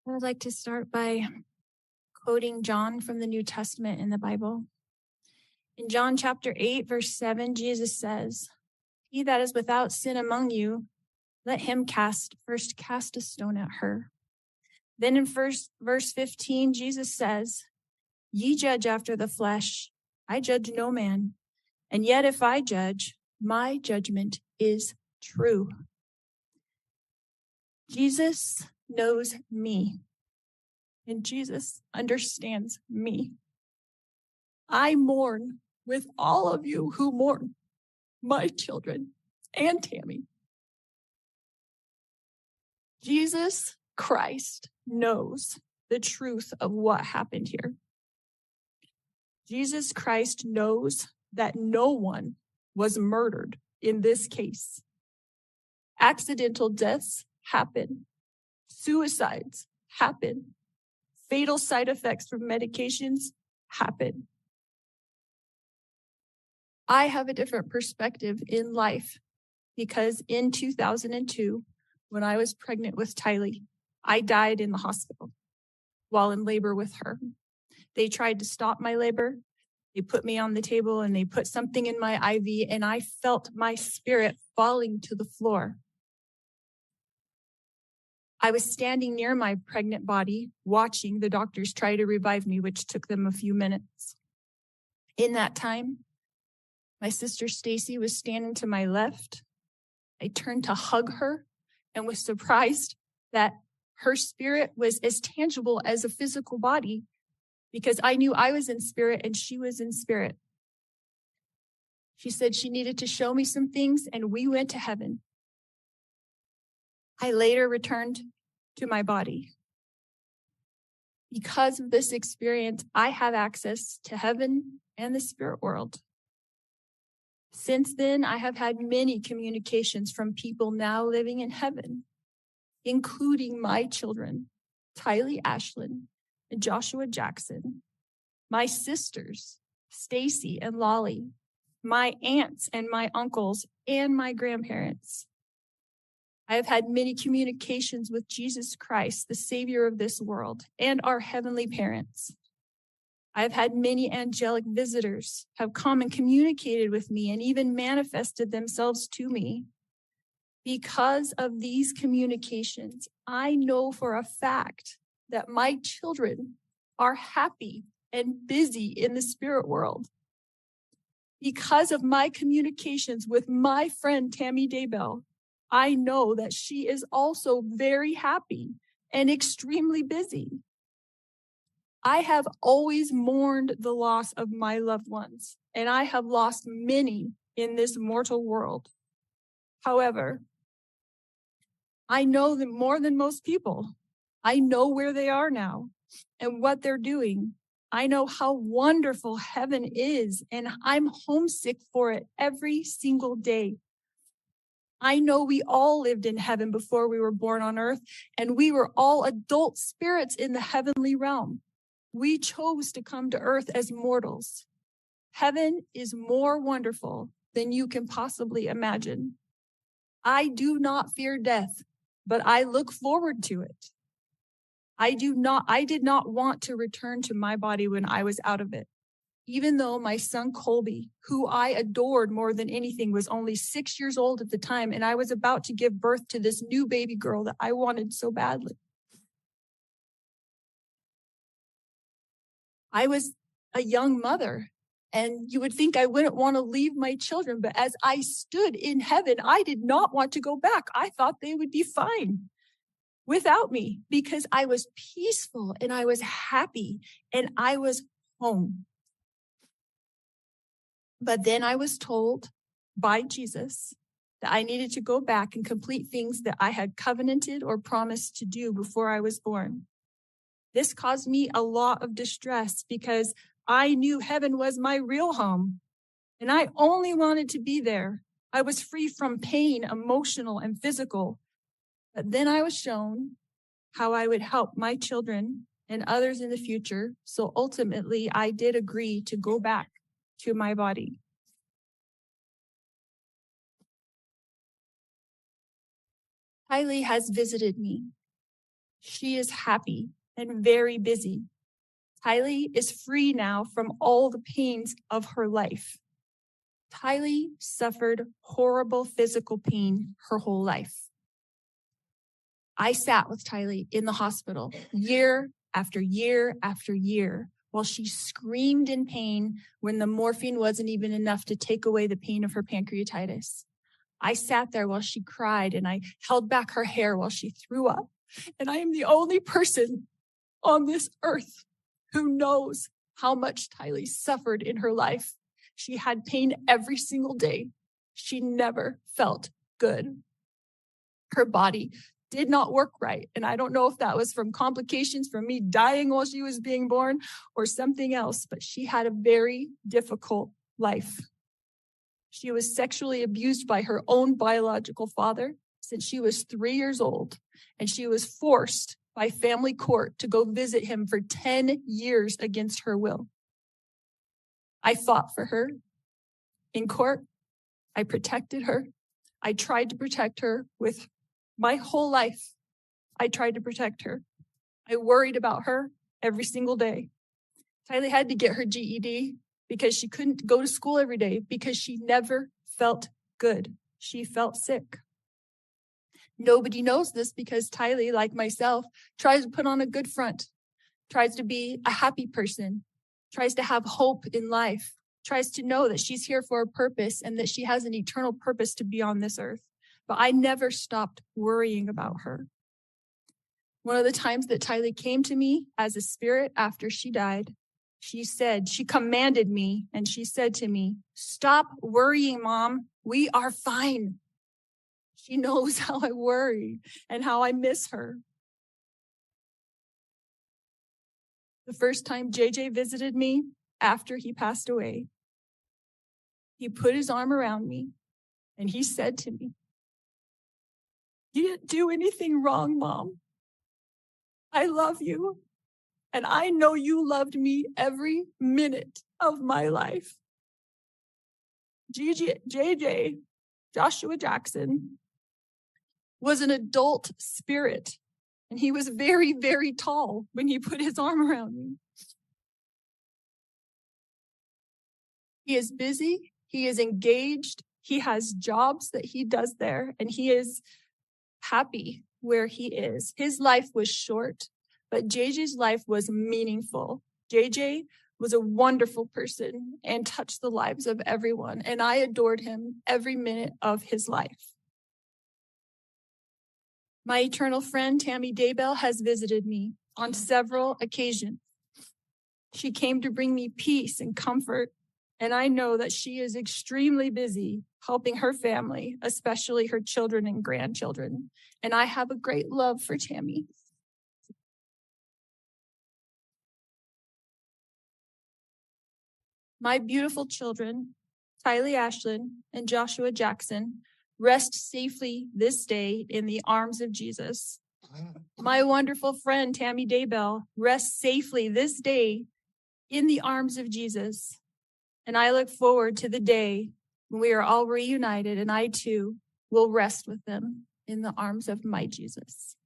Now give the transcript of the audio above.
I would like to start by quoting John from the New Testament in the Bible. In John chapter 8, verse 7, Jesus says, "He that is without sin among you, let him first cast a stone at her." Then in verse 15, Jesus says, "Ye judge after the flesh. I judge no man. And yet if I judge, my judgment is true." Jesus knows me, and Jesus understands me. I mourn with all of you who mourn, my children and Tammy. Jesus Christ knows the truth of what happened here. Jesus Christ knows that no one was murdered in this case. Accidental deaths happen. Suicides happen. Fatal side effects from medications happen. I have a different perspective in life because in 2002, when I was pregnant with Tylee, I died in the hospital while in labor with her. They tried to stop my labor. They put me on the table and they put something in my IV, and I felt my spirit falling to the floor. I was standing near my pregnant body, watching the doctors try to revive me, which took them a few minutes. In that time, my sister Stacy was standing to my left. I turned to hug her and was surprised that her spirit was as tangible as a physical body, because I knew I was in spirit and she was in spirit. She said she needed to show me some things, and we went to heaven. I later returned to my body. Because of this experience, I have access to heaven and the spirit world. Since then, I have had many communications from people now living in heaven, including my children, Tylee Ashlyn and Joshua Jackson, my sisters, Stacy and Lolly, my aunts and my uncles, and my grandparents. I have had many communications with Jesus Christ, the Savior of this world, and our heavenly parents. I have had many angelic visitors have come and communicated with me and even manifested themselves to me. Because of these communications, I know for a fact that my children are happy and busy in the spirit world. Because of my communications with my friend Tammy Daybell, I know that she is also very happy and extremely busy. I have always mourned the loss of my loved ones, and I have lost many in this mortal world. However, I know them more than most people. I know where they are now and what they're doing. I know how wonderful heaven is, and I'm homesick for it every single day. I know we all lived in heaven before we were born on earth, and we were all adult spirits in the heavenly realm. We chose to come to earth as mortals. Heaven is more wonderful than you can possibly imagine. I do not fear death, but I look forward to it. I did not want to return to my body when I was out of it. Even though my son Colby, who I adored more than anything, was only 6 years old at the time, and I was about to give birth to this new baby girl that I wanted so badly. I was a young mother, and you would think I wouldn't want to leave my children, but as I stood in heaven, I did not want to go back. I thought they would be fine without me because I was peaceful and I was happy and I was home. But then I was told by Jesus that I needed to go back and complete things that I had covenanted or promised to do before I was born. This caused me a lot of distress because I knew heaven was my real home, and I only wanted to be there. I was free from pain, emotional and physical. But then I was shown how I would help my children and others in the future. So ultimately, I did agree to go back to my body. Tylee has visited me. She is happy and very busy. Tylee is free now from all the pains of her life. Tylee suffered horrible physical pain her whole life. I sat with Tylee in the hospital year after year after year while she screamed in pain when the morphine wasn't even enough to take away the pain of her pancreatitis. I sat there while she cried and I held back her hair while she threw up. And I am the only person on this earth who knows how much Tylee suffered in her life. She had pain every single day. She never felt good. Her body did not work right. And I don't know if that was from complications from me dying while she was being born or something else, but she had a very difficult life. She was sexually abused by her own biological father since she was 3 years old, and she was forced by family court to go visit him for 10 years against her will. I fought for her in court. I protected her. I tried to protect her with my whole life. I tried to protect her. I worried about her every single day. Tylee had to get her GED because she couldn't go to school every day because she never felt good. She felt sick. Nobody knows this because Tylee, like myself, tries to put on a good front, tries to be a happy person, tries to have hope in life, tries to know that she's here for a purpose and that she has an eternal purpose to be on this earth. But I never stopped worrying about her. One of the times that Tylee came to me as a spirit after she died, she commanded me, and she said to me, "Stop worrying, Mom. We are fine." She knows how I worry and how I miss her. The first time JJ visited me after he passed away, he put his arm around me and he said to me, "You didn't do anything wrong, Mom. I love you. And I know you loved me every minute of my life." JJ, Joshua Jackson, was an adult spirit. And he was very, very tall when he put his arm around me. He is busy. He is engaged. He has jobs that he does there. And he is happy where he is. His life was short, but JJ's life was meaningful. JJ was a wonderful person and touched the lives of everyone. And I adored him every minute of his life. My eternal friend, Tammy Daybell, has visited me on several occasions. She came to bring me peace and comfort, and I know that she is extremely busy helping her family, especially her children and grandchildren. And I have a great love for Tammy. My beautiful children, Tylee Ashlyn and Joshua Jackson, rest safely this day in the arms of Jesus. My wonderful friend, Tammy Daybell, rests safely this day in the arms of Jesus. And I look forward to the day when we are all reunited and I too will rest with them in the arms of my Jesus.